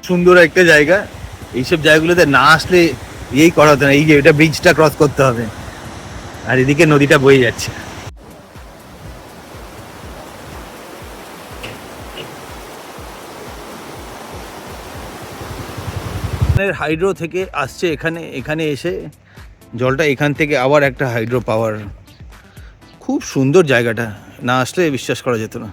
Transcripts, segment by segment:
সুন্দর একটা জায়গা। এইসব জায়গাগুলোতে না আসলে এই করা হতো না। এই যে এটা ব্রিজটা ক্রস করতে হবে, আর এদিকে নদীটা বয়ে যাচ্ছে। হাইড্রো থেকে আসছে এখানে, এখানে এসে জলটা এখান থেকে আবার একটা হাইড্রো পাওয়ার। খুব সুন্দর জায়গাটা, না আসলে বিশ্বাস করা যেত না।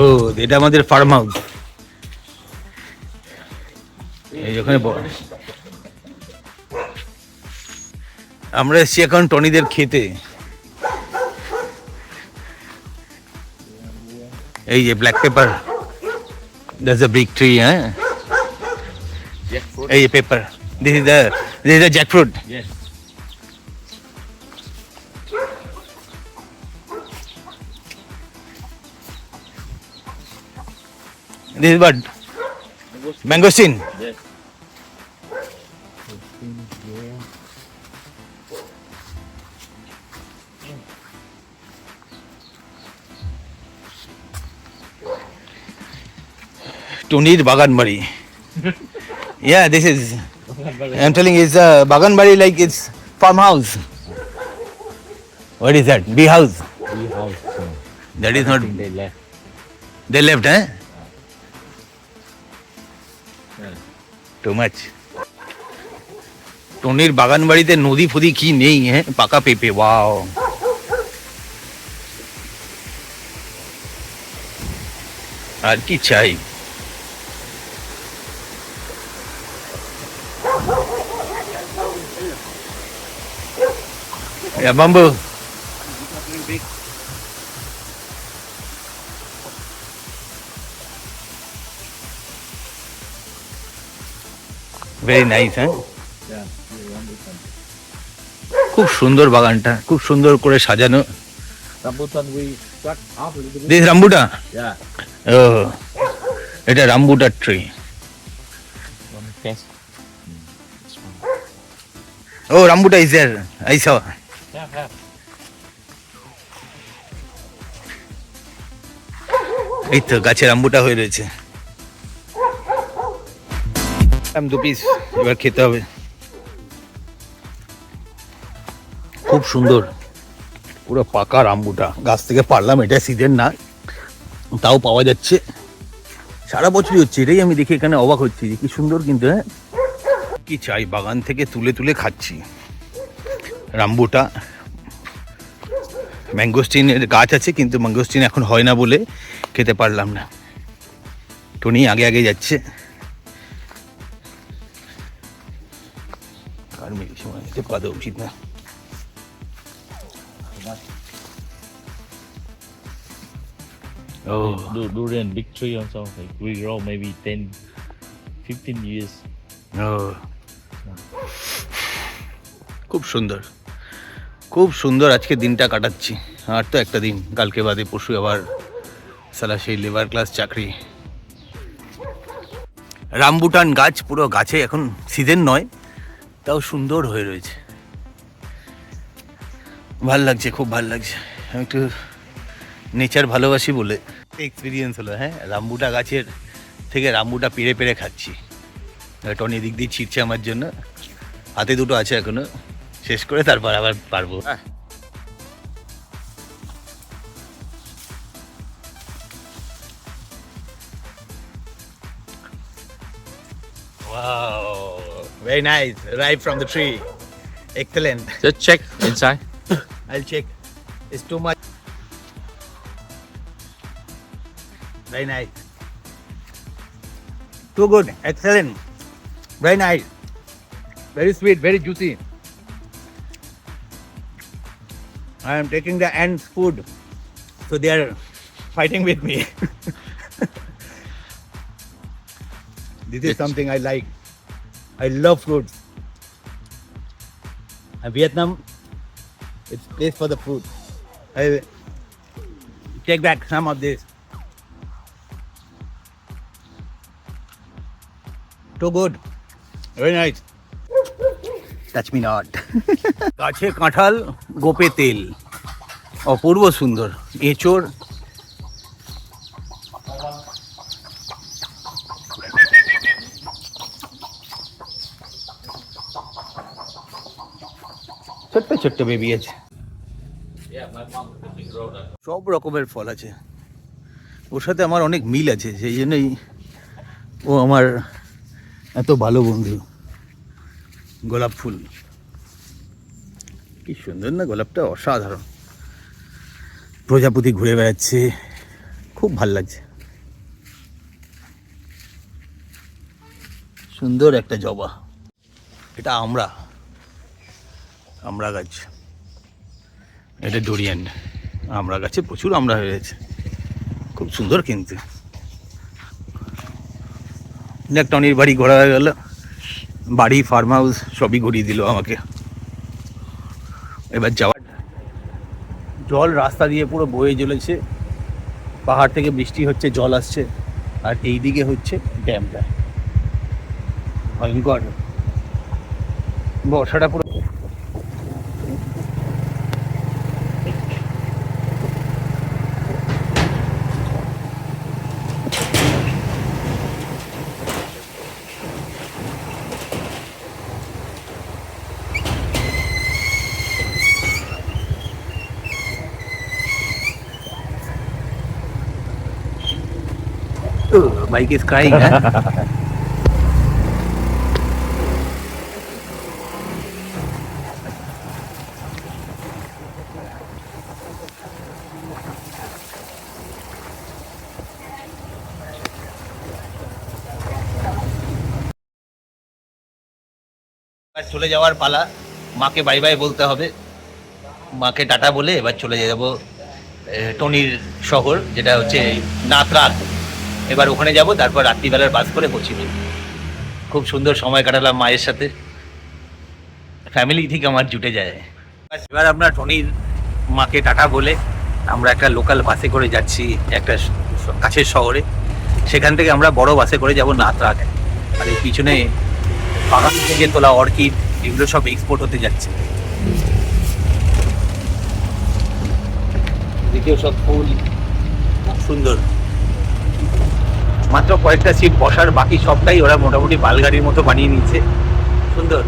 ও এটা আমাদের ফার্ম হাউস। এই ওখানে আমরা এসছি এখন টনিদের খেতে। এই যে black pepper, that's a big tree. হ্যাঁ, এই যে paper, this is the jackfruit. This is what? Mangosteen. Yes. Tonir Baganbari. Yeah, this is. I'm telling you, it's a Baganbari, like it's farmhouse. What is that? Bee house. Bee house. That is not. They left. They left, eh? Too much. টনির বাগান বাড়িতে নদী ফদি কি নেই, হ্যাঁ, পাকা পেঁপে, wow. আর কি চাই। Bamboo very nice. হ্যাঁ, খুব সুন্দর বাগানটা, খুব সুন্দর করে সাজানো। Rambutan we cut off a little bit. This rambutan. Yeah. ও এটা রামবুটার ট্রি। One test. ও rambutan is there, I saw. Yeah. এই তো গাছে রামবুটা হয়ে রয়েছে। দু পিস এবার খেতে হবে। খুব সুন্দর, পুরো পাকা রামবুটা, গাছ থেকে পারলাম। এটা সিজন না, তাও পাওয়া যাচ্ছে, সারা বছরই হচ্ছে। এটাই আমি দেখি এখানে অবাক হচ্ছি যে কি সুন্দর। কিন্তু হ্যাঁ, কি চাই, বাগান থেকে তুলে তুলে খাচ্ছি রামবুটা। ম্যাঙ্গোস্টিনের গাছ আছে, কিন্তু ম্যাঙ্গোস্টিন এখন হয় না বলে খেতে পারলাম না। টনি আগে আগে যাচ্ছে। আর মেরে সময় যেতে পারা উচিত না। Oh, Durian big tree also. Like we grow maybe 10, 15 years. oh. খুব সুন্দর, খুব সুন্দর। আজকে দিনটা কাটাচ্ছি। আর তো একটা দিন, কালকে বাদে পরশু আবার সালা সেই লেবার ক্লাস চাকরি। রামবুটান গাছ, পুরো গাছে এখন সিজন নয়, তাও সুন্দর হয়ে রয়েছে। ভাল লাগছে, খুব ভাল লাগছে। আমি একটু নেচার ভালোবাসি বলে এক্সপিরিয়েন্স হলো। হ্যাঁ, রামবুটা গাছের থেকে রামবুটা পেড়ে পেড়ে খাচ্ছি। টনি দিক দিয়ে ছিটছে আমার জন্য, হাতে দুটো আছে এখনো, শেষ করে তারপর আবার পারবো। Wow, very nice, right from the tree. Excellent. Just check inside. I'll check. It's too much. Very nice. Too good. Excellent. Very nice. Very sweet. Very juicy. I am taking the ants' food, so they are fighting with me. This is something I like. I love fruits. Vietnam, it's place for the fruit. I take back some of this. Too good. Very nice. Touch me not. গাছে কাঁঠাল, গোপে তেল, অপূর্ব সুন্দর। এঁচোড়, ছোট্ট ছোট্ট baby আছে। সব রকমের ফল আছে, ওর সাথে আমার অনেক মিল আছে, সেই জন্যই ও আমার এত ভালো বন্ধু। গোলাপ ফুল, কি সুন্দর না গোলাপটা, অসাধারণ। প্রজাপতি ঘুরে বেড়াচ্ছে, খুব ভাল লাগছে। সুন্দর একটা জবা। এটা আমড়া গাছ, এটা ডোরিয়ান। আমড়া গাছে প্রচুর আমড়া হয়েছে, খুব সুন্দর। কিন্তু দেখ, টনির বাড়ি ঘোরা হয়ে গেল, বাড়ি, ফার্ম হাউস সবই ঘুরিয়ে দিল আমাকে। এবার যাওয়ার, জল রাস্তা দিয়ে পুরো বয়ে চলেছে, পাহাড় থেকে বৃষ্টি হচ্ছে, জল আসছে, আর এই দিকে হচ্ছে ড্যামটা। ভয়ঙ্কর, বর্ষাটা পুরো। Bike is crying, huh? চলে যাওয়ার পালা, মাকে বাই বাই বলতে হবে। মাকে টাটা বলে এবার চলে যাব টনির শহর, যেটা হচ্ছে নাতরাত। এবার ওখানে যাব, তারপর রাত্রিবেলার বাস করে পৌঁছিবে। খুব সুন্দর সময় কাটালাম মায়ের সাথে, ফ্যামিলি ঠিক আমার জুটে যায়। এবার আমরা টনির মাকে টাটা বলে আমরা একটা লোকাল বাসে করে যাচ্ছি একটা কাছের শহরে। সেখান থেকে আমরা বড় বাসে করে যাব নাতরাত। আর এই পিছনে বাগান থেকে তোলা অর্কিড, এগুলো সব এক্সপোর্ট হতে যাচ্ছে। এদিকেও সব ফুল, খুব সুন্দর। মাত্র কয়েকটা সিট বসার, বাকি সবটাই ওরা মোটামুটি বালগাড়ির মতো বানিয়ে নিচ্ছে, সুন্দর।